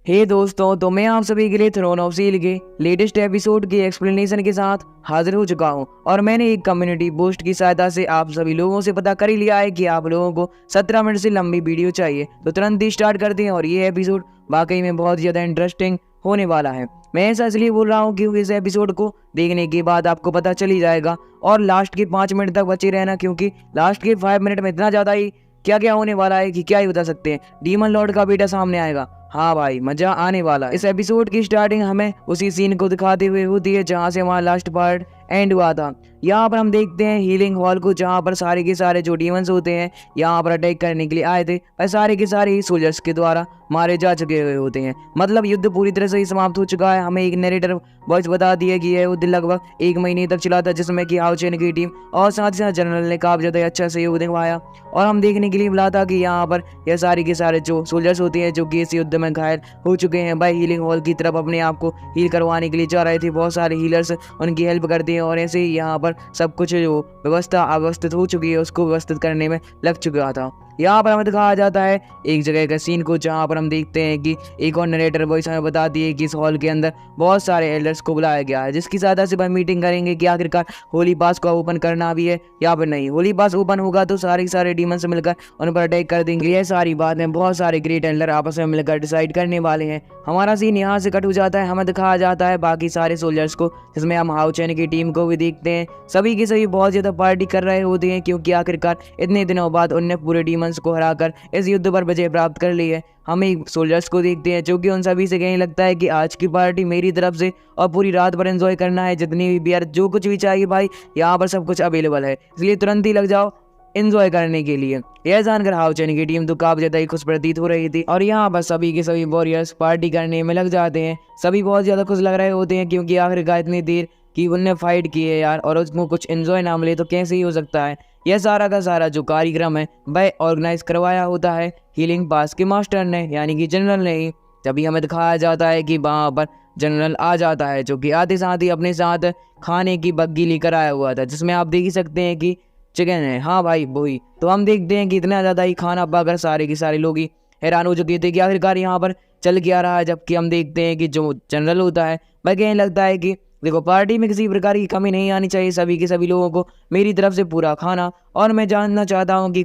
हे दोस्तों, तो मैं आप सभी के लिए थ्रोन ऑफ सील के लेटेस्ट एपिसोड की एक्सप्लेनेशन के साथ हाजिर हो चुका हूं और मैंने एक कम्युनिटी पोस्ट की सहायता से आप सभी लोगों से पता कर ही लिया है कि आप लोगों को 17 मिनट से लंबी वीडियो चाहिए। तो तुरंत ही स्टार्ट करते हैं और ये एपिसोड वाकई में बहुत ज़्यादा इंटरेस्टिंग होने वाला है। मैं ऐसा इसलिए बोल रहा हूँ क्योंकि इस एपिसोड को देखने के बाद आपको पता चल ही जाएगा और लास्ट के 5 मिनट तक बचे रहना, क्योंकि लास्ट के 5 मिनट में इतना ज़्यादा ही क्या क्या होने वाला है कि क्या ही बता सकते हैं। डीमन लॉर्ड का बेटा सामने आएगा। हाँ भाई, मजा आने वाला है। इस एपिसोड की स्टार्टिंग हमें उसी सीन को दिखाते हुए होती है जहाँ से हमारा लास्ट पार्ट एंड हुआ था। यहाँ पर हम देखते हैं हीलिंग हॉल को, जहाँ पर सारे के सारे जो डीमंस होते हैं यहाँ पर अटैक करने के लिए आए थे और सारे के सारे ही सोल्जर्स के द्वारा मारे जा चुके हुए होते हैं। मतलब युद्ध पूरी तरह से ही समाप्त हो चुका है। हमें एक नरेटर वॉइस बता दिया कि यह युद्ध लगभग 1 महीने तक चला था, जिसमें कि हाउ चेन की टीम और साथ ही साथ जनरल ने काफी ज्यादा अच्छा सहयोग दिखवाया और हम देखने के लिए मिला था कि यहाँ पर यह सारे के सारे जो सोल्जर्स होते हैं जो कि इस युद्ध में घायल हो चुके हैं भाई, हीलिंग हॉल की तरफ अपने आप को हील करवाने के लिए जा रहे थे। बहुत सारे हीलर्स उनकी हेल्प करते हैं और ऐसे ही यहाँ पर सब कुछ जो व्यवस्था अव्यवस्थित हो चुकी है उसको व्यवस्थित करने में लग चुका था। यहाँ पर हमें दिखाया जाता है एक जगह का सीन को, जहाँ पर हम देखते हैं कि एक और नरेटर वॉइस हमें बताती है कि इस हॉल के अंदर बहुत सारे एल्डर्स को बुलाया गया है, जिसकी सहायता से वह मीटिंग करेंगे कि आखिरकार होली पास को ओपन करना भी है या फिर नहीं। होली पास ओपन होगा तो सारे डीमन से मिलकर उन पर अटैक कर देंगे। ये सारी बातें बहुत सारे ग्रेट एल्डर आपस में मिलकर डिसाइड करने वाले हैं। हमारा सीन यहाँ से कट हो जाता है। हमें दिखाया जाता है बाकी सारे सोल्जर्स को, जिसमें हम हाउ चेन की टीम को भी देखते हैं। सभी के सभी बहुत ज़्यादा पार्टी कर रहे होते हैं, क्योंकि आखिरकार इतने दिनों बाद उनने पूरे डीमंस को हराकर इस युद्ध पर विजय प्राप्त कर ली है। हम एक सोल्जर्स को देखते हैं जो कि उन सभी से कहीं लगता है कि आज की पार्टी मेरी तरफ से और पूरी रात भर एंजॉय करना है। जितनी भी बियर जो कुछ भी चाहिए भाई, यहाँ पर सब कुछ अवेलेबल है, इसलिए तुरंत ही लग जाओ एंजॉय करने के लिए। यह जानकर हाउ चेन की टीम तो काफी ज्यादा ही खुश प्रतीत हो रही थी और यहाँ पर सभी के सभी वॉरियर्स पार्टी करने में लग जाते हैं। सभी बहुत ज्यादा खुश लग रहे होते हैं, क्योंकि आखिरकार इतनी देर की उनने फाइट की है यार, और उसको कुछ एंजॉय ना मिले तो कैसे ही हो सकता है। यह सारा का सारा जो कार्यक्रम है वह ऑर्गेनाइज करवाया होता है हीलिंग पास के मास्टर ने, यानी कि जनरल ने ही। तभी हमें दिखाया जाता है कि वहाँ पर जनरल आ जाता है, जो कि आते साथ ही अपने साथ खाने की बग्गी लेकर आया हुआ था, जिसमें आप देख ही सकते हैं कि चिकन है। हाँ भाई वही। तो हम देखते हैं कि इतना ज़्यादा ही खाना पाकर सारे के सारे लोग ही हैरान हो चुके थे कि आखिरकार यहाँ पर चल क्या रहा है। जबकि हम देखते हैं कि जो जनरल होता है वह कहीं लगता है कि देखो, पार्टी में किसी प्रकार की कमी नहीं आनी चाहिए, सभी के सभी लोगों को मेरी तरफ से पूरा खाना। और मैं जानना चाहता हूँ कि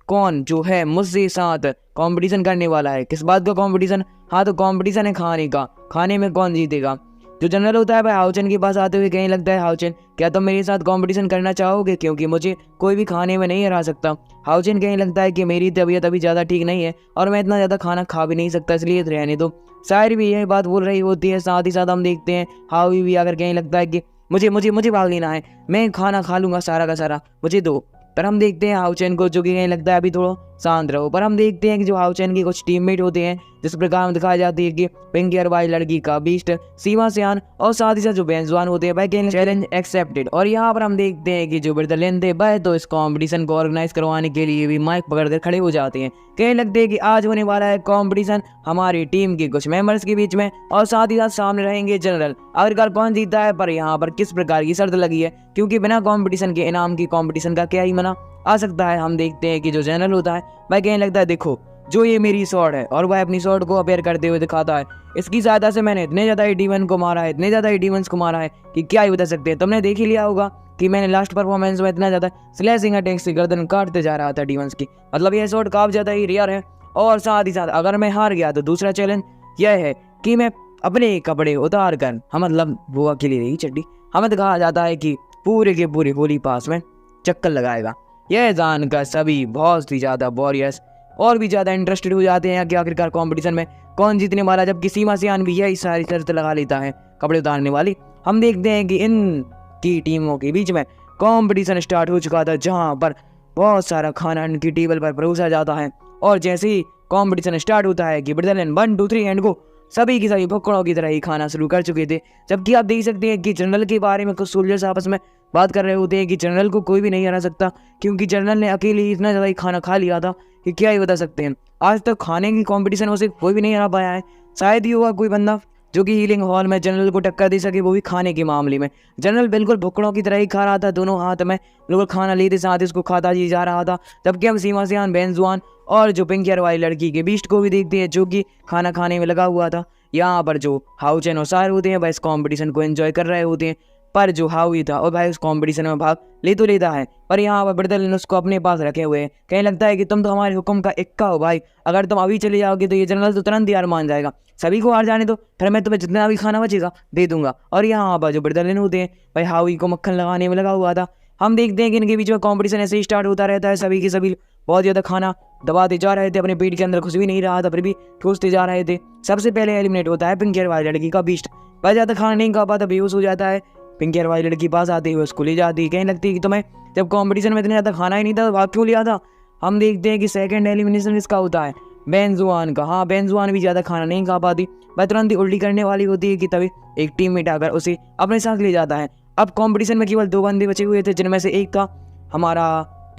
कौन जो है मुझसे साथ कंपटीशन करने वाला है। किस बात का कंपटीशन? हाँ, तो कंपटीशन है खाने का। खाने में कौन जीतेगा? जो जनरल होता है भाई हाउचेन के पास आते हुए कहीं लगता है, हाउचेन क्या तुम मेरे साथ कंपटीशन करना चाहोगे, क्योंकि मुझे कोई भी खाने में नहीं हरा सकता। हाउचेन कहीं लगता है कि मेरी तबीयत अभी ज़्यादा ठीक नहीं है और मैं इतना ज़्यादा खाना खा भी नहीं सकता, इसलिए रहने दो। शायर भी यही बात बोल रही होती है। साथ ही साथ हम देखते हैं हावी भी आकर कहीं लगता है कि मुझे मुझे मुझे भाग लेना है, मैं खाना खा लूँगा सारा का सारा, मुझे दो। पर हम देखते हैं हाउचेन को, जो कि कहीं लगता है अभी थोड़ा शांत रहो। पर हम देखते हैं कि जो हाउचेन के कुछ टीममेट होते हैं, जिस प्रकार हम दिखाई जाती है कि पिंक हेयर वाली लड़की का बीस्ट, सीमा सियान और साथ ही साथ जो बेंजवान होते हैं वह कहीं चैलेंज एक्सेप्टेड। और यहाँ पर हम देखते हैं कि जो बिरदलेन थे वह तो इस कॉम्पिटिशन को ऑर्गेनाइज करवाने के लिए भी माइक पकड़कर खड़े हो जाते हैं। कहीं लगते हैं कि आज होने वाला है कॉम्पिटिशन हमारी टीम के कुछ मेंबर्स के बीच में और साथ ही साथ सामने रहेंगे जनरल। आखिरकार कौन जीता है, पर यहाँ पर किस प्रकार की शर्त लगी है, क्योंकि बिना कॉम्पिटिशन के इनाम की कॉम्पिटिशन का क्या ही मना आ सकता है। हम देखते हैं कि जो जनरल होता है वह कहने लगता है, देखो जो ये मेरी स्वॉर्ड है, और वह अपनी स्वॉर्ड को अपेयर करते हुए दिखाता है। इसकी सहायता से मैंने इतने ज़्यादा डीमन को मारा है, इतने ज़्यादा डीमंस को मारा है कि क्या ही बता सकते हैं। तुमने देख ही लिया होगा कि मैंने लास्ट परफॉर्मेंस में इतना ज़्यादा स्लैशिंग अटैक से गर्दन काटते जा रहा था डीमंस की। मतलब यह स्वॉर्ड काफ़ी ज़्यादा ही रेयर है। और साथ ही साथ अगर मैं हार गया तो दूसरा चैलेंज यह है कि मैं अपने कपड़े उतार कर, हम मतलब वो अकेली रही चड्डी, हमें दिखाया जाता है कि पूरे के पूरे होली पास में चक्कर लगाएगा। यह जानकर सभी बहुत ही ज़्यादा वॉरियर्स और भी ज़्यादा इंटरेस्टेड हो जाते हैं कि आखिरकार कंपटीशन में कौन जीतने वाला, जबकि सीमा सियान भी यही सारी शर्त लगा लेता है कपड़े उतारने वाली। हम देखते हैं कि इन की टीमों के बीच में कंपटीशन स्टार्ट हो चुका था, जहां पर बहुत सारा खाना इनकी टेबल पर परोसा जाता है। और जैसे ही कंपटीशन स्टार्ट होता है कि ब्रिटेन 1 2 3 एंड गो, सभी की सभी भुक्कड़ों की तरह ही खाना शुरू कर चुके थे। जबकि आप देख सकते हैं कि जनरल के बारे में कुछ सोल्जर्स आपस में बात कर रहे होते हैं कि जनरल को कोई भी नहीं हरा सकता, क्योंकि जनरल ने अकेले ही इतना ज़्यादा ही खाना खा लिया था कि क्या ही बता सकते हैं। आज तक खाने की कंपटीशन में से कोई भी नहीं हरा पाया है। शायद ही होगा कोई बंदा जो कि हीलिंग हॉल में जनरल को टक्कर दे सके, वो भी खाने के मामले में। जनरल बिल्कुल भुक्कड़ों की तरह ही खा रहा था, दोनों हाथ में बिल्कुल खाना लेते साथ इसको खाता जी जा रहा था। जबकि हम सीमा सियान, बेंजुआन और जो पिंक हेयर वाली लड़की के बीस्ट को भी देखते हैं, जो कि खाना खाने में लगा हुआ था। यहाँ पर जो हाउ चैन और सार होते हैं, वह इस कॉम्पिटिशन को एंजॉय कर रहे होते हैं। पर जो हाउई था और भाई उस कंपटीशन में भाग ले तो लेता है, पर यहाँ पर ब्रदर उसको अपने पास रखे हुए हैं। कहीं लगता है कि तुम तो हमारे हुक्म का इक्का हो भाई, अगर तुम अभी चले जाओगे तो ये जनरल तो तुरंत यार मान जाएगा, सभी को हार जाने दो, फिर मैं तुम्हें जितना भी खाना बचेगा दे दूंगा। और यहाँ पर जो ब्रदर होते हैं, भाई हाउई को मक्खन लगाने में लगा हुआ था। हम देखते हैं कि इनके बीच में कॉम्पिटिशन ऐसे ही स्टार्ट होता रहता है, सभी के सभी बहुत ज़्यादा खाना दबाते जा रहे थे, अपने पेट के अंदर कुछ भी नहीं रहा था, फिर भी ठूसते जा रहे थे। सबसे पहले एलिमिनेट होता है पिंक हेयर वाली लड़की का बीस्ट। वह ज़्यादा खाना नहीं खा पाता, बेहोश हो जाता है। पिंक हेयर वाली लड़की पास आती है, उसको ले जाती है। कहीं लगती है कि तुम्हें जब कंपटीशन में इतना ज़्यादा खाना ही नहीं था तो भाग क्यों लिया था। हम देखते हैं कि सेकंड एलिमिनेशन इसका होता है बेंजुआन का। हाँ, बेंजुआन भी ज़्यादा खाना नहीं खा पाती, वह तुरंत ही उल्टी करने वाली होती है कि तभी एक टीममेट आकर उसे अपने साथ ले जाता है। अब कंपटीशन में केवल 2 बंदे बचे हुए थे, जिनमें से एक था हमारा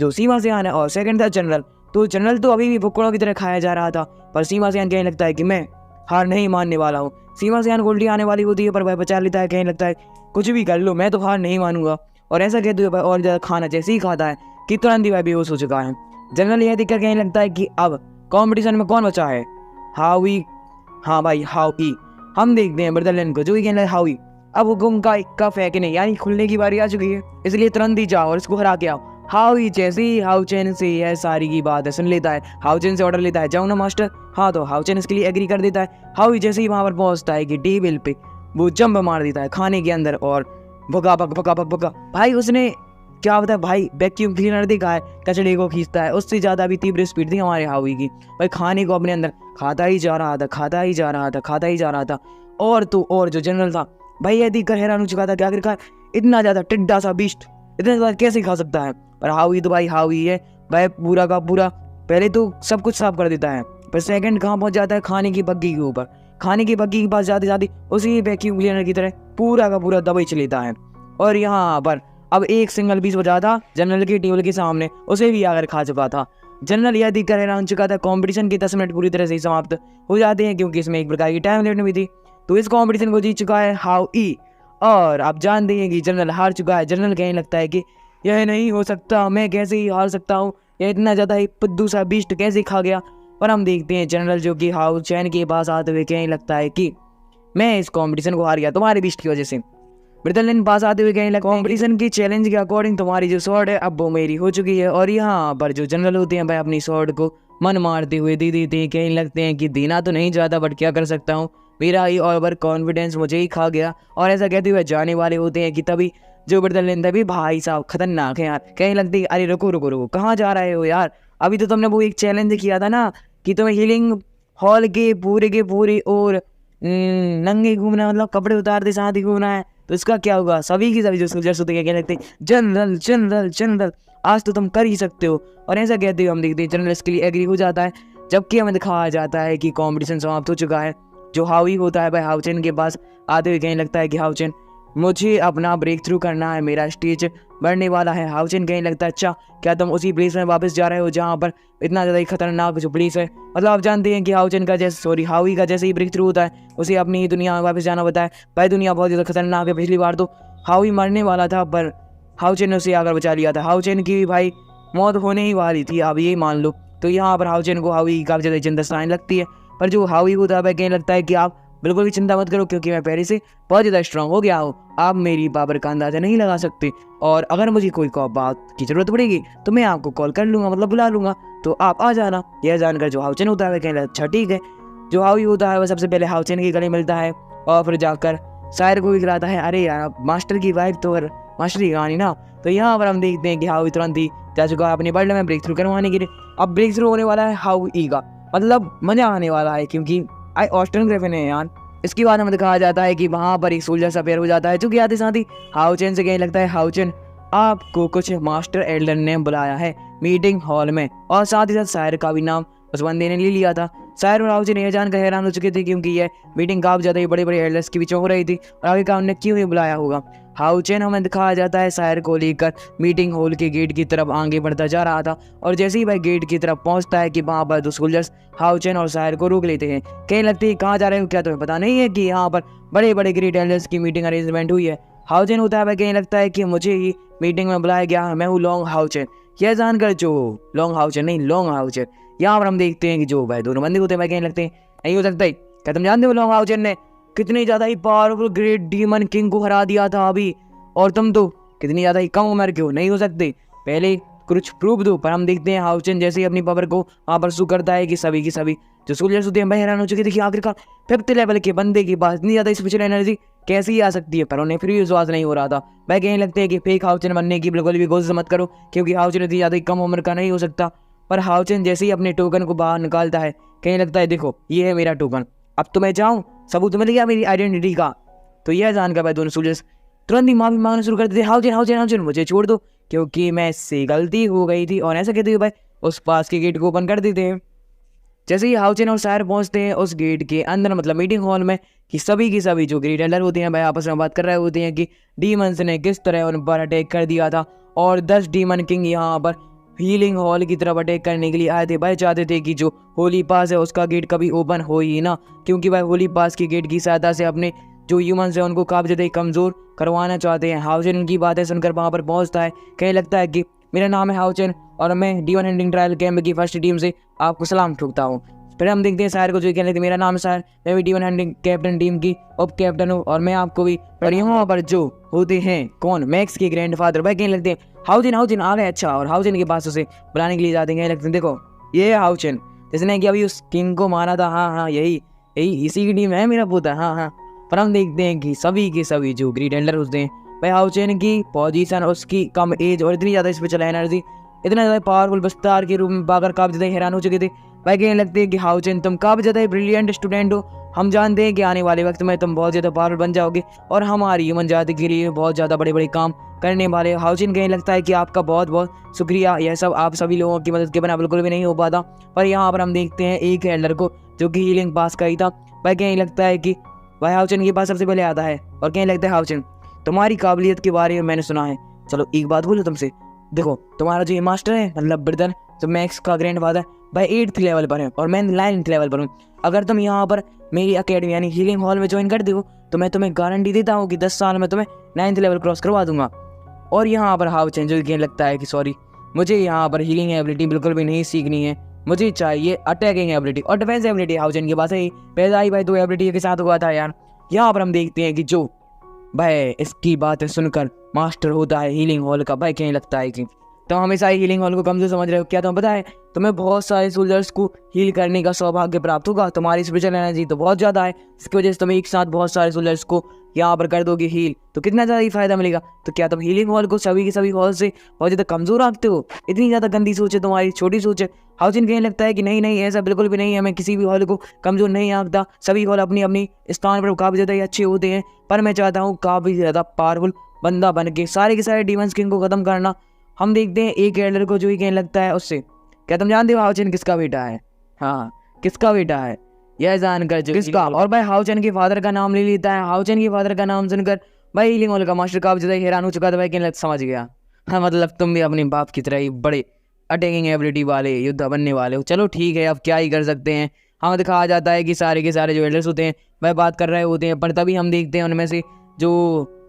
जो सीमा सियान है और सेकंड था जनरल। तो जनरल तो अभी भी भुक्कड़ों की तरह खाया जा रहा था, पर सीमा सियान कहने लगता है कि मैं हार नहीं मानने वाला हूँ। सीमा सियान को उल्टी आने वाली होती है, पर वह बचा लेता है। कहने लगता है कुछ भी कर लो, मैं तो हार नहीं मानूंगा। और ऐसा कहते हुए और ज़्यादा खाना जैसे ही खाता है कि तुरंत ही वह बेहोश हो चुका है। जनरल यह देखकर कहने लगता है कि अब कंपटीशन में कौन बचा है, हाउई। हाँ भाई हाउई। हम देखते हैं ब्रदरलैंड को, जो कि कहने लगा हाउई अब हुक्म का इक्का फेंकने यानी खुलने की बारी आ चुकी है, इसलिए तुरंत ही जाओ और इसको हरा के आओ। हाउई जैसे ही हाउचेन से यह सारी की बात है सुन लेता है, हाउचेन से ऑर्डर लेता है जाओ ना मास्टर। हाँ, तो हाउचेन इसके लिए एग्री कर देता है। हाउई जैसे ही वहाँ पर पहुँचता है कि टेबल पे वो जंप मार देता है खाने के अंदर और भगा भग भगा भग भगा। भाई उसने क्या बताया भाई, वैक्यूम क्लीनर देखा है, कचड़े को खींचता है, उससे ज़्यादा भी तीव्र स्पीड थी हमारे हाउई की। भाई खाने को अपने अंदर खाता ही जा रहा था, खाता ही जा रहा था, खाता ही जा रहा था। और तो और जो जनरल था भाई यह देखकर हैरान हो चुका था कि आखिरकार इतना ज़्यादा टिड्डा सा बीस्ट इतना ज़्यादा कैसे खा सकता है। पर हाउई तो भाई हाउई है, भाई पूरा का पूरा पहले तो सब कुछ साफ कर देता है, पर सेकंड कहाँ पहुँच जाता है खाने की बग्गी के ऊपर। खाने की बग्गी के पास जाते जाते उसी वैक्यूम क्लीनर की तरह पूरा का पूरा दबाई चलेता है। और यहाँ पर अब एक सिंगल पीस बचा था जनरल के टेबल के सामने, उसे भी आकर खा चुका था। जनरल यह देखकर हैरान चुका था। कंपटीशन के 10 मिनट पूरी तरह से समाप्त हो जाते हैं, क्योंकि इसमें एक प्रकार की टाइम लिमिट भी थी। तो इस कंपटीशन को जीत चुका है हाउई, और आप जानते हैं कि जनरल हार चुका है। जनरल कहने लगता है कि यह नहीं हो सकता, मैं कैसे ही हार सकता हूँ, यह इतना ज़्यादा ही पुद्दू सा बीस्ट कैसे खा गया। पर हम देखते हैं जनरल जो कि हाउ चैन के पास आते हुए कहने लगता है कि मैं इस कंपटीशन को हार गया तुम्हारे बीस्ट की वजह से। ब्रिटलैंड पास आते हुए कहने लगा कंपटीशन की चैलेंज के अकॉर्डिंग तुम्हारी जो स्वॉर्ड है अब वो मेरी हो चुकी है। और यहाँ पर जो जनरल होते हैं भाई अपनी स्वॉर्ड को मन मारते हुए दे देते हैं। कहने लगते हैं कि देना तो नहीं चाहता बट क्या कर सकता हूँ, मेरा ही ओवर कॉन्फिडेंस मुझे ही खा गया। और ऐसा कहते हुए जाने वाले होते हैं कि तभी जो ब्रिटलैंड था भी भाई साहब खतरनाक है यार। कहने लगते हैं अरे रुको रुको रुको, कहाँ जा रहे हो यार, अभी तो तुमने वो एक चैलेंज किया था ना कि तुम्हें हीलिंग हॉल के पूरे और नंगे घूमना, मतलब कपड़े उतार दे साथ ही घूमना है, तो इसका क्या होगा। सभी की सभी जो सोल्जर्स होते हैं कहने लगते हैं जनरल जनरल जनरल आज तो तुम कर ही सकते हो। और ऐसा कहते हुए हम देखते हैं जनरल इसके लिए एग्री हो जाता है। जबकि हमें दिखाया जाता है कि कॉम्पिटिशन समाप्त हो चुका है। जो हावी होता है भाई हाउचेन के पास आते हुए कहने लगता है कि हाउचेन मुझे अपना ब्रेक थ्रू करना है, मेरा स्टेज बढ़ने वाला है। हाउचेन कहने लगता है अच्छा क्या तुम उसी प्लेस में वापस जा रहे हो जहाँ पर इतना ज़्यादा ही खतरनाक जो प्लेस है। मतलब आप जानते हैं कि हाउचेन का हावी का जैसे ही ब्रेक थ्रू होता है उसे अपनी दुनिया में वापस जाना होता है। भाई दुनिया बहुत ज़्यादा खतरनाक है, पिछली बार तो हावी मरने वाला था पर हाउचेन ने उसे आकर बचा लिया था। हाउचेन की भाई मौत होने ही वाली थी, आप ये मान लो। तो यहाँ पर हाउचेन को हावी काफ़ी ज़्यादा चिंता आने लगती है। पर जो हावी होता है कहने लगता है कि आप बिल्कुल भी चिंता मत करो, क्योंकि मैं पहले से बहुत ज़्यादा स्ट्रांग हो गया हूँ, आप मेरी पावर का अंदाज़ा नहीं लगा सकते। और अगर मुझे कोई बात की ज़रूरत पड़ेगी तो मैं आपको कॉल कर लूँगा, मतलब बुला लूँगा, तो आप आ जाना। यह जानकर जो हाउचेन होता है कहने लगता अच्छा ठीक है। जो हावी होता है वह सबसे पहले हाउचेन के गले मिलता है और फिर जाकर शायर को भी खिलाता है। अरे यार मास्टर की वाइफ तो मास्टर की कहानी ना। तो यहाँ पर हम देखते हैं कि हावी तुरंत ही जा चुका है अपने वर्ल्ड में ब्रेक थ्रू करवाने के लिए। अब ब्रेक थ्रू होने वाला है हावी का, मतलब मजा आने वाला है, क्योंकि ऑस्टन ग्रिफिन है यार। इसके बाद हमें दिखाया जाता है कि वहाँ पर एक सोल्जर सा पेयर हो जाता है, जो कि आते साथ ही हाउचेन से कहने लगता है हाउचेन आपको कुछ मास्टर एल्डर ने बुलाया है मीटिंग हॉल में, और साथ ही साथ शायर का भी नाम उस बंदे ने ले लिया था। शायर और हाउचेन यह जानकर हैरान हो चुके थे क्योंकि यह मीटिंग काफी ज्यादा ही बड़े बड़े एल्डर्स के बीच हो रही थी और आगे का उन्हें क्यों ही बुलाया होगा। हाउचेन हमें दिखाया जाता है शायर को लेकर मीटिंग हॉल के गेट की तरफ आगे बढ़ता जा रहा था और जैसे ही वह गेट की तरफ पहुंचता है कि वहां पर दो सोल्जर्स हाउचेन और शायर को रोक लेते हैं। कहने लगते हैं कहाँ जा रहे हो, क्या तुम्हें पता नहीं है कि यहाँ पर बड़े बड़े ग्रेट एल्डर्स की मीटिंग अरेंजमेंट हुई है। हाउचेन होता है वह कहने लगता है कि मुझे ही मीटिंग में बुलाया गया, मैं हूँ लॉन्ग हाउचेन। यह जानकर जो लॉन्ग हाउचेन नहीं लॉन्ग हाउचेन, यहाँ पर हम देखते हैं कि जो भाई दोनों बंदे होते हैं वह कहने लगते हैं नहीं हो सकता है, क्या तुम जानते हो लॉन्ग हाउचेन ने कितनी ज्यादा ही पावरफुल ग्रेट डीमन किंग को हरा दिया था अभी, और तुम तो कितनी ज्यादा ही कम उम्र के हो, नहीं हो सकते, पहले कुछ प्रूफ दो। पर हम देखते हैं हाउचेन जैसे ही अपनी पावर को वहां पर शो करता है कि सभी की सभी जो सोल्जर्स होते हैं हैरान हो चुके थे कि आखिरकार 5th लेवल के बंदे के पास इतनी ज्यादा स्पेशल एनर्जी कैसे ही आ सकती है। पर उन्हें फिर भी विश्वास नहीं हो रहा था। वह कहने लगते हैं कि फेक हाउचेन बनने की बिल्कुल भी कोशिश मत करो क्योंकि हाउचेन इतनी ज्यादा कम उम्र का नहीं हो सकता। पर हाउचेन जैसे ही अपने टोकन को बाहर निकालता है कहने लगता है देखो ये है मेरा टोकन, अब तो मैं जाऊँ, सबूत मिल गया मेरी आइडेंटिटी का। तो यह जानकर भाई दोनों सोल्जर्स तुरंत ही माफी मांगना शुरू कर देते, हाउचेन हाउचेन हाउचेन मुझे छोड़ दो क्योंकि मैं से गलती हो गई थी, और ऐसा कहते हुए भाई उस पास के गेट को ओपन कर देते हैं। जैसे ही हाउचेन और शायर पहुंचते हैं उस गेट के अंदर मतलब मीटिंग हॉल में कि सभी की सभी जो ग्रेट एल्डर होते हैं भाई आपस में बात कर रहे होते हैं कि डीमंस ने किस तरह उन पर अटैक कर दिया था और 10 डीमन किंग यहाँ पर हीलिंग हॉल की तरफ अटैक करने के लिए आए थे। भाई चाहते थे कि जो होली पास है उसका गेट कभी ओपन हो ही ना, क्योंकि भाई होली पास के गेट की सहायता से अपने जो ह्यूमंस है उनको काफी ज्यादा कमजोर करवाना चाहते हैं। हाउचेन उनकी बातें सुनकर वहां पर पहुंचता है, कहने लगता है कि मेरा नाम है हाउचेन और मैं डीमन हंटिंग ट्रायल कैंप की फर्स्ट टीम से आपको सलाम ठोकता हूँ। फिर हम देखते हैं शायर को जो कहने लगते मेरा नाम है शायर, मैं भी डीमन हंटिंग कैप्टन टीम की उप कैप्टन हूँ और मैं आपको भी। पर यहाँ पर जो होते हैं कौन, मैक्स के ग्रैंडफादर, भाई कहने लगते हैं हाउचेन हाउचेन आ गए, अच्छा, और हाउचेन के पास उसे बुलाने के लिए जाते हैं। कहने लगते हैं देखो ये है हाउचेन जिसने कि अभी उस किंग को मारा था, हाँ हाँ यही यही इसी की टीम है मेरा पोता, हाँ हाँ। पर हम देखते हैं कि सभी के सभी जो ग्रेट एल्डर होते हैं भाई हाउचेन की पोजीशन, उसकी कम एज और इतनी ज़्यादा स्पेशल एनर्जी, इतना ज़्यादा पावरफुल विस्तार के रूप में पाकर काफ़ी ज़्यादा हैरान हो चुके थे। भाई कहने लगते हैं कि हाउचेन तुम काफ़ी ज़्यादा ब्रिलियंट स्टूडेंट हो, हम जानते हैं कि आने वाले वक्त में तुम बहुत ज़्यादा पावरफुल बन जाओगे और हमारी ह्यूमन जाति के लिए बहुत ज़्यादा बड़े बड़े काम करने वाले। हाउचेन कहने लगता है कि आपका बहुत बहुत शुक्रिया, यह सब आप सभी लोगों की मदद के बिना बिल्कुल भी नहीं हो पाता। पर यहाँ पर हम देखते हैं एक एल्डर को जो कि हीलिंग पास का ही था। भाई कहने लगता है कि भाई हाउचेन के पास सबसे पहले आता है और कहने लगता है हाउचेन तुम्हारी काबिलियत के बारे में मैंने सुना है, चलो एक बात बोलूं तुमसे, देखो तुम्हारा जो ये मास्टर है मतलब ब्रदर जो मैक्स का ग्रैंडफादर भाई 8th लेवल पर है और मैं 9th लेवल पर हूँ। अगर तुम यहाँ पर मेरी अकेडमी यानी हीलिंग हॉल में ज्वाइन करते हो तो मैं तुम्हें गारंटी देता हूँ कि 10 साल में तुम्हें 9th लेवल क्रॉस करवा दूंगा। और यहाँ पर हाउचेन जो कहने लगता है कि सॉरी मुझे यहाँ पर हीलिंग एबिलिटी बिल्कुल भी नहीं सीखनी है, मुझे चाहिए अटैकिंग एबिलिटी और डिफेंस एबिलिटी। हाउचेन के पास है पैदा ही भाई 2 एबिलिटी के साथ हुआ था यार। यहाँ पर हम देखते हैं कि जो भाई इसकी बातें सुनकर मास्टर होता है हीलिंग हॉल का, भाई कहने लगता है कि तुम हमेशा ही हीलिंग हॉल को कमजोर समझ रहे हो, क्या तुम्हें पता है तुम्हें बहुत सारे सोल्जर्स को हील करने का सौभाग्य प्राप्त होगा, तुम्हारी स्पिरिचुअल एनर्जी तो बहुत ज़्यादा है, इसकी वजह से तुम एक साथ बहुत सारे सोल्जर्स को यहाँ पर कर दोगे हील तो कितना ज़्यादा ही फायदा मिलेगा। तो क्या तुम हीलिंग हॉल को सभी के सभी हॉल से बहुत ज़्यादा कमजोर रखते हो, इतनी ज़्यादा गंदी सोच है तुम्हारी, छोटी सोच है। हाउचेन कहने लगता है कि नहीं नहीं ऐसा बिल्कुल भी नहीं है, मैं किसी भी हॉल को कमजोर नहीं आंकता, सभी हॉल अपनी अपनी स्थान पर काफ़ी ज़्यादा ही अच्छे होते हैं, पर मैं चाहता हूँ काफ़ी ज़्यादा पावरफुल बंदा बन के सारे के सारे डीमंस किंग को खत्म करना। हम देखते हैं एक एल्डर को जो ही कहने लगता है उससे, क्या तुम जानते हो हाउचेन किसका बेटा है? हाँ किसका बेटा है यह जानकर जो किसका, और भाई हाउचेन के फादर का नाम ले लेता है। हाउचेन के फादर का नाम सुनकर भाई हीलिंग हॉल का मास्टर काफी ज्यादा हैरान हो चुका था। भाई कहने समझ गया, हाँ मतलब तुम भी अपने बाप की तरह ही बड़े अटैकिंग एबिलिटी वाले योद्धा बनने वाले हो, चलो ठीक है अब क्या ही कर सकते हैं। हमें दिखाया जाता है कि सारे के सारे जो एल्डर्स होते हैं वह बात कर रहे होते हैं, पर तभी हम देखते हैं उनमें से जो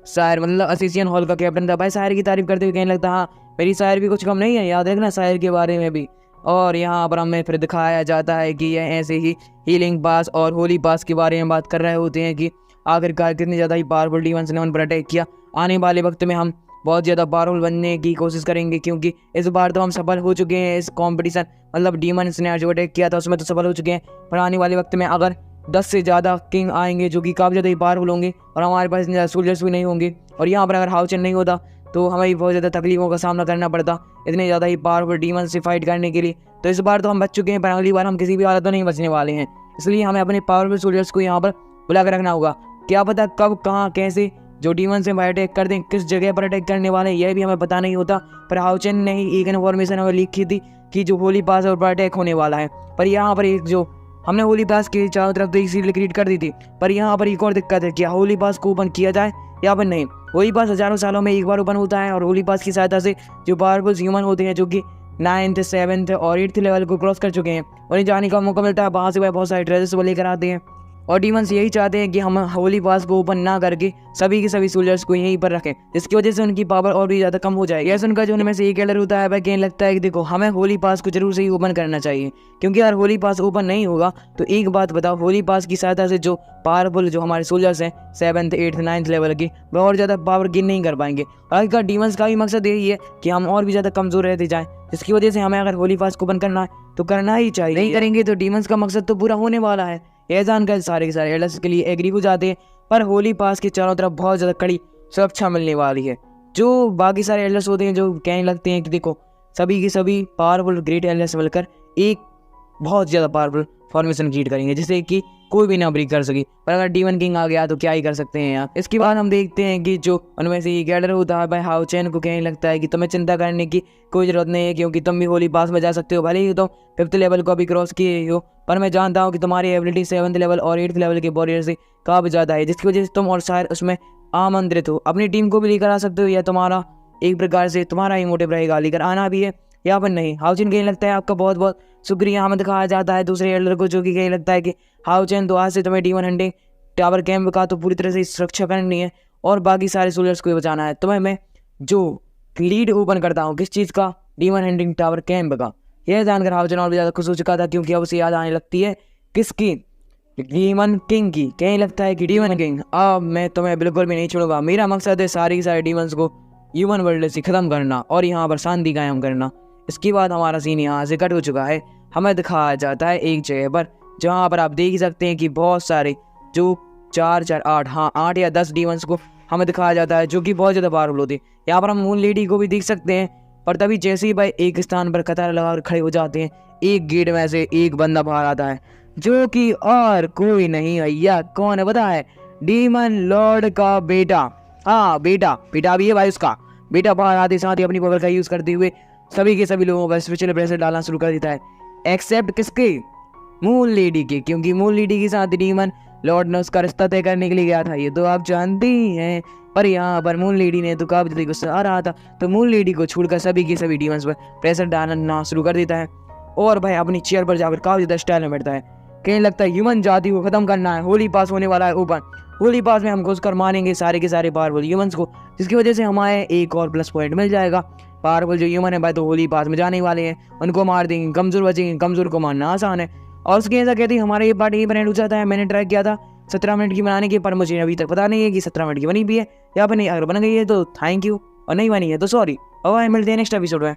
शायर मतलब असिसियन हॉल का कैप्टन था भाई शायर की तारीफ करते हुए कहने लगता हाँ मेरी शायर भी कुछ कम नहीं है, याद रखना शायर के बारे में भी। और यहाँ पर हमें फिर दिखाया जाता है कि यह ऐसे ही हीलिंग पास और होली पास के बारे में बात कर रहे होते हैं कि आखिरकार कितनी ज़्यादा ही पावरफुल डीमंस ने उन पर अटैक किया। आने वाले वक्त में हम बहुत ज़्यादा पावरफुल बनने की कोशिश करेंगे क्योंकि इस बार तो हम सफल हो चुके हैं इस कंपटीशन मतलब डीमंस ने जो अटैक किया था उसमें तो सफल हो चुके हैं, पर आने वाले वक्त में अगर 10 से ज़्यादा किंग आएंगे जो कि काफ़ी ज़्यादा ही पावरफुल होंगे और हमारे पास ज़्यादा सोल्जर्स भी नहीं होंगे, और यहाँ पर अगर हाउचेन नहीं होता तो हमें बहुत ज़्यादा तकलीफों का सामना करना पड़ता इतने ज़्यादा ही पावरफुल डीमन से फाइट करने के लिए। तो इस बार तो हम बच चुके हैं पर अगली बार हम किसी भी हालत में नहीं बचने वाले हैं, इसलिए हमें अपने पावरफुल सोल्जर्स को यहाँ पर बुला कर रखना होगा। क्या पता कब कहाँ कैसे जो डीमन से अटैक कर दें, किस जगह पर अटैक करने वाले यह भी हमें पता नहीं होता। पर हाउचेन ने ही एक इन्फॉर्मेशन हमें लीक की थी कि जो होली पास और अटैक होने वाला है। पर यहाँ पर एक जो हमने होली पास के चारों तरफ तो एक सील क्रिएट कर दी थी, पर यहाँ पर एक और दिक्कत है, क्या होली पास को ओपन किया जाए या फिर नहीं। होली पास हजारों सालों में एक बार ओपन होता है और होली पास की सहायता से जो पावरफुल ह्यूमन होते हैं जो कि 9th 7th और 8th लेवल को क्रॉस कर चुके हैं, उन्हें जाने का मौका मिलता है। वहाँ से वह बहुत सारे ट्रेजर्स वो लेकर आते हैं और डीमंस यही चाहते हैं कि हम होली पास को ओपन ना करके सभी के सभी सोल्जर्स को यहीं पर रखें, जिसकी वजह से उनकी पावर और भी ज़्यादा कम हो जाएगी। यह सुनकर जो उनमें से एक एल्डर होता है वह कहने लगता है कि देखो, हमें होली पास को जरूर से ही ओपन करना चाहिए, क्योंकि अगर होली पास ओपन नहीं होगा तो एक बात बताओ, होली पास की सहायता से जो पावरफुल जो हमारे सोल्जर्स हैं 7th 8th 9th लेवल के, वह और ज़्यादा पावर गेन नहीं कर पाएंगे। आखिरकार डीमंस का भी मकसद यही है कि हम और भी ज़्यादा कमज़ोर रहते जाएँ, जिसकी वजह से हमें अगर होली पास को ओपन करना है तो करना ही चाहिए। नहीं करेंगे तो डीमंस का मकसद तो पूरा होने वाला है। यह जानकर सारे के सारे एल्डर्स के लिए एग्री हो जाते हैं, पर होली पास के चारों तरफ बहुत ज़्यादा कड़ी सुरक्षा मिलने वाली है। जो बाकी सारे एल्डर्स होते हैं जो कहने लगते हैं कि देखो, सभी के सभी पावरफुल ग्रेट एल्डर्स मिलकर एक बहुत ज़्यादा पावरफुल फॉर्मेशन क्रिएट करेंगे जिससे कि कोई भी ना ब्रेक कर सके। पर अगर डीमन किंग आ गया तो क्या ही कर सकते हैं यार। इसके बाद हम देखते हैं कि जो उनमें से एक एल्डर होता है भाई हाउ चैन को कहने लगता है कि तुम्हें चिंता करने की कोई ज़रूरत नहीं है, क्योंकि तुम भी होली पास में जा सकते हो। भले ही तुम 5th लेवल को अभी क्रॉस किए हो, पर मैं जानता हूँ कि तुम्हारी एबिलिटी 7th लेवल और 8th लेवल के वॉरियर से काफ़ी ज़्यादा है, जिसकी वजह से तुम और शायद उसमें आमंत्रित हो। अपनी टीम को भी लेकर आ सकते हो, या तुम्हारा एक प्रकार से तुम्हारा ही मोटिव रहेगा लेकर आना भी है या फिर नहीं। हाउचेन कहने लगता है आपका बहुत बहुत शुक्रिया, हमें दिखाया जाता है दूसरे एल्डर को, जो कि कहने लगता है कि हाउचेन तो आज से तुम्हें डीमन हंटिंग टावर कैंप का तो पूरी तरह से सुरक्षा करनी है और बाकी सारे सोल्जर्स को भी बचाना है। तुम्हें मैं जो लीड ओपन करता हूँ किस चीज़ का, डीमन हंटिंग टावर कैंप का। यह जानकर हाउचेन और भी ज़्यादा खुश हो चुका था, क्योंकि अब उसे याद आने लगती है किसकी, डीमन किंग की। कहने लगता है कि डीमन किंग, अब मैं तुम्हें बिल्कुल भी नहीं छोड़ूंगा। मेरा मकसद है सारे डीमंस को ह्यूमन वर्ल्ड से ख़त्म करना और यहाँ पर शांति कायम करना। इसके बाद हमारा सीन यहाँ से कट हो चुका है। हमें दिखाया जाता है एक जगह पर, जहाँ पर आप देख ही सकते हैं कि बहुत सारे जो 8 या 10 डीमंस को हमें दिखाया जाता है, जो कि बहुत ज़्यादा पावरफुल होते हैं। यहाँ पर हम मून लेडी को भी देख सकते हैं, पर तभी जैसे ही भाई एक स्थान पर कतार लगा खड़े हो जाते हैं, एक गेट में से एक बंदा बाहर आता है, जो कि और कोई नहीं भैया, कौन है पता है, डीमन लॉर्ड का बेटा। हाँ बेटा भी है भाई उसका। बेटा बाहर आते साथ ही अपनी पावर का यूज़ करते हुए सभी के सभी लोगों पर स्पेशल प्रेशर डालना शुरू कर देता है, एक्सेप्ट किसके, मून लेडी के, क्योंकि मून लेडी के साथ डीमन लॉर्ड ने उसका रिश्ता तय करने के लिए गया था, ये तो आप जानते ही हैं। पर यहाँ पर मून लेडी ने तो काफी गुस्सा आ रहा था, तो मून लेडी को छोड़कर सभी के सभी डीमंस पर प्रेशर डालना शुरू कर देता है और भाई अपनी चेयर पर जाकर काफी ज्यादा स्टाइल में बैठता है। कहने लगता है ह्यूमन जाति को खत्म करना है, होली पास होने वाला है ओपन, होली पास में हम घुसकर मारेंगे सारे के सारे पावरफुल ह्यूमंस को, जिसकी वजह से हमारे एक और प्लस पॉइंट मिल जाएगा। पावरफुल जो ह्यूमन है भाई तो होली पास में जाने वाले हैं, उनको मार देंगे, कमजोर बचेंगे, कमजोर को मारना आसान है। और उसके ऐसा कहते हैं हमारा ये पार्ट यही बना हो जाता है। मैंने ट्राई किया था 17 मिनट की बनाने की, पर मुझे अभी तक पता नहीं है कि 17 मिनट की बनी भी है या फिर नहीं। अगर बन गई है तो थैंक यू, और नहीं बनी है तो सॉरी। और मिलते हैं नेक्स्ट एपिसोड में।